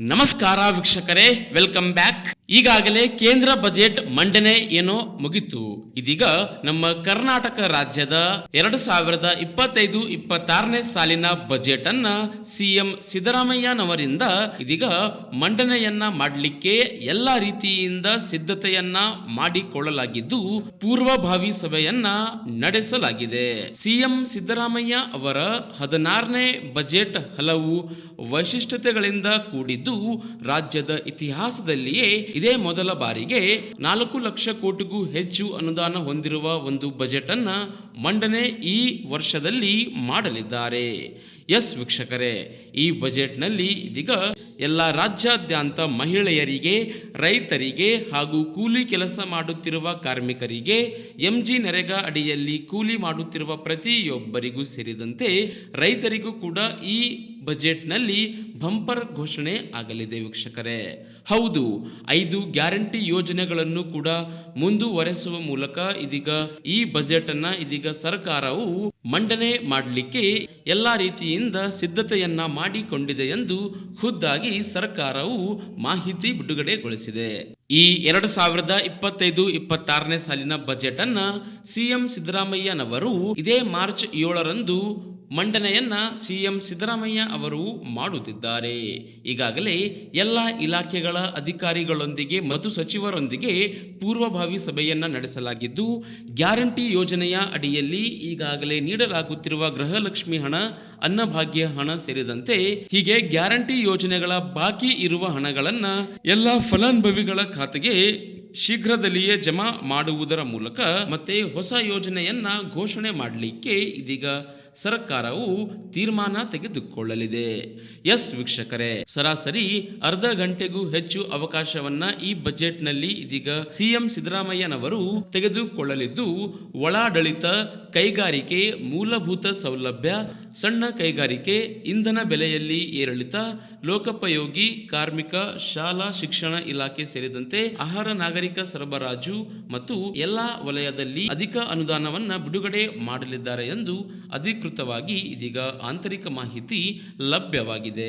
ನಮಸ್ಕಾರ ವೀಕ್ಷಕರೇ, welcome back. ಈಗಾಗಲೇ ಕೇಂದ್ರ ಬಜೆಟ್ ಮಂಡನೆ ಏನೋ ಮುಗಿತು. ಇದೀಗ ನಮ್ಮ ಕರ್ನಾಟಕ ರಾಜ್ಯದ 2025-26ನೇ ಸಾಲಿನ ಬಜೆಟ್ ಅನ್ನ ಸಿಎಂ ಸಿದ್ದರಾಮಯ್ಯನವರಿಂದ ಇದೀಗ ಮಂಡನೆಯನ್ನ ಮಾಡಲಿಕ್ಕೆ ಎಲ್ಲಾ ರೀತಿಯಿಂದ ಸಿದ್ಧತೆಯನ್ನ ಮಾಡಿಕೊಳ್ಳಲಾಗಿದ್ದು ಪೂರ್ವಭಾವಿ ಸಭೆಯನ್ನ ನಡೆಸಲಾಗಿದೆ. ಸಿಎಂ ಸಿದ್ದರಾಮಯ್ಯ ಅವರ 16ನೇ ಬಜೆಟ್ ಹಲವು ವೈಶಿಷ್ಟ್ಯತೆಗಳಿಂದ ಕೂಡಿದ್ದು ರಾಜ್ಯದ ಇತಿಹಾಸದಲ್ಲಿಯೇ ಇದೇ ಮೊದಲ ಬಾರಿಗೆ 4 ಲಕ್ಷ ಕೋಟಿಗೂ ಹೆಚ್ಚು ಅನುದಾನ ಹೊಂದಿರುವ ಒಂದು ಬಜೆಟ್ ಅನ್ನ ಮಂಡನೆ ಈ ವರ್ಷದಲ್ಲಿ ಮಾಡಲಿದ್ದಾರೆ. ಎಸ್ ವೀಕ್ಷಕರೇ, ಈ ಬಜೆಟ್ ನಲ್ಲಿ ಇದೀಗ ಎಲ್ಲ ರಾಜ್ಯಾದ್ಯಂತ ಮಹಿಳೆಯರಿಗೆ, ರೈತರಿಗೆ ಹಾಗೂ ಕೂಲಿ ಕೆಲಸ ಮಾಡುತ್ತಿರುವ ಕಾರ್ಮಿಕರಿಗೆ, ಎಂಜಿ ನರೇಗಾ ಅಡಿಯಲ್ಲಿ ಕೂಲಿ ಮಾಡುತ್ತಿರುವ ಪ್ರತಿಯೊಬ್ಬರಿಗೂ ಸೇರಿದಂತೆ ರೈತರಿಗೂ ಕೂಡ ಈ ಬಜೆಟ್ ನಲ್ಲಿ ಬಂಪರ್ ಘೋಷಣೆ ಆಗಲಿದೆ ವೀಕ್ಷಕರೇ. ಹೌದು, 5 ಗ್ಯಾರಂಟಿ ಯೋಜನೆಗಳನ್ನು ಕೂಡ ಮುಂದುವರೆಸುವ ಮೂಲಕ ಇದೀಗ ಈ ಬಜೆಟ್ ಅನ್ನ ಇದೀಗ ಸರ್ಕಾರವು ಮಂಡನೆ ಮಾಡಲಿಕ್ಕೆ ಎಲ್ಲಾ ರೀತಿಯಿಂದ ಸಿದ್ಧತೆಯನ್ನ ಮಾಡಿಕೊಂಡಿದೆ ಎಂದು ಖುದ್ದಾಗಿ ಸರ್ಕಾರವು ಮಾಹಿತಿ ಬಿಡುಗಡೆಗೊಳಿಸಿದೆ. ಈ 2025-26ನೇ ಸಾಲಿನ ಬಜೆಟ್ ಅನ್ನ ಸಿಎಂ ಸಿದ್ದರಾಮಯ್ಯನವರು ಇದೇ ಮಾರ್ಚ್ 7ರಂದು ಮಂಡನೆಯನ್ನ ಸಿಎಂ ಸಿದ್ದರಾಮಯ್ಯ ಅವರು ಮಾಡುತ್ತಿದ್ದಾರೆ. ಈಗಾಗಲೇ ಎಲ್ಲ ಇಲಾಖೆಗಳ ಅಧಿಕಾರಿಗಳೊಂದಿಗೆ ಮತ್ತು ಸಚಿವರೊಂದಿಗೆ ಪೂರ್ವಭಾವಿ ಸಭೆಯನ್ನ ನಡೆಸಲಾಗಿದ್ದು, ಗ್ಯಾರಂಟಿ ಯೋಜನೆಯ ಅಡಿಯಲ್ಲಿ ಈಗಾಗಲೇ ನೀಡಲಾಗುತ್ತಿರುವ ಗೃಹಲಕ್ಷ್ಮಿ ಹಣ, ಅನ್ನಭಾಗ್ಯ ಹಣ ಸೇರಿದಂತೆ ಹೀಗೆ ಗ್ಯಾರಂಟಿ ಯೋಜನೆಗಳ ಬಾಕಿ ಇರುವ ಹಣಗಳನ್ನ ಎಲ್ಲ ಫಲಾನುಭವಿಗಳ ಖಾತೆಗೆ ಶೀಘ್ರದಲ್ಲಿಯೇ ಜಮಾ ಮಾಡುವುದರ ಮೂಲಕ ಮತ್ತೆ ಹೊಸ ಯೋಜನೆಯನ್ನ ಘೋಷಣೆ ಮಾಡಲಿಕ್ಕೆ ಇದೀಗ ಸರ್ಕಾರವು ತೀರ್ಮಾನ ತೆಗೆದುಕೊಳ್ಳಲಿದೆ. ಎಸ್ ವೀಕ್ಷಕರೇ, ಸರಾಸರಿ ಅರ್ಧ ಗಂಟೆಗೂ ಹೆಚ್ಚು ಅವಕಾಶವನ್ನ ಈ ಬಜೆಟ್ ನಲ್ಲಿ ಇದೀಗ ಸಿಎಂ ಸಿದ್ದರಾಮಯ್ಯನವರು ತೆಗೆದುಕೊಳ್ಳಲಿದ್ದು, ಒಳಾಡಳಿತ, ಕೈಗಾರಿಕೆ, ಮೂಲಭೂತ ಸೌಲಭ್ಯ, ಸಣ್ಣ ಕೈಗಾರಿಕೆ, ಇಂಧನ ಬೆಲೆಯಲ್ಲಿ ಏರಿಳಿತ, ಲೋಕೋಪಯೋಗಿ, ಕಾರ್ಮಿಕ, ಶಾಲಾ ಶಿಕ್ಷಣ ಇಲಾಖೆ ಸೇರಿದಂತೆ ಆಹಾರ ನಾಗರಿಕ ಸರಬರಾಜು ಮತ್ತು ಎಲ್ಲಾ ವಲಯದಲ್ಲಿ ಅಧಿಕ ಅನುದಾನವನ್ನ ಬಿಡುಗಡೆ ಮಾಡಲಿದ್ದಾರೆ ಎಂದು ಅಧಿಕೃತವಾಗಿ ಇದೀಗ ಆಂತರಿಕ ಮಾಹಿತಿ ಲಭ್ಯವಾಗಿದೆ.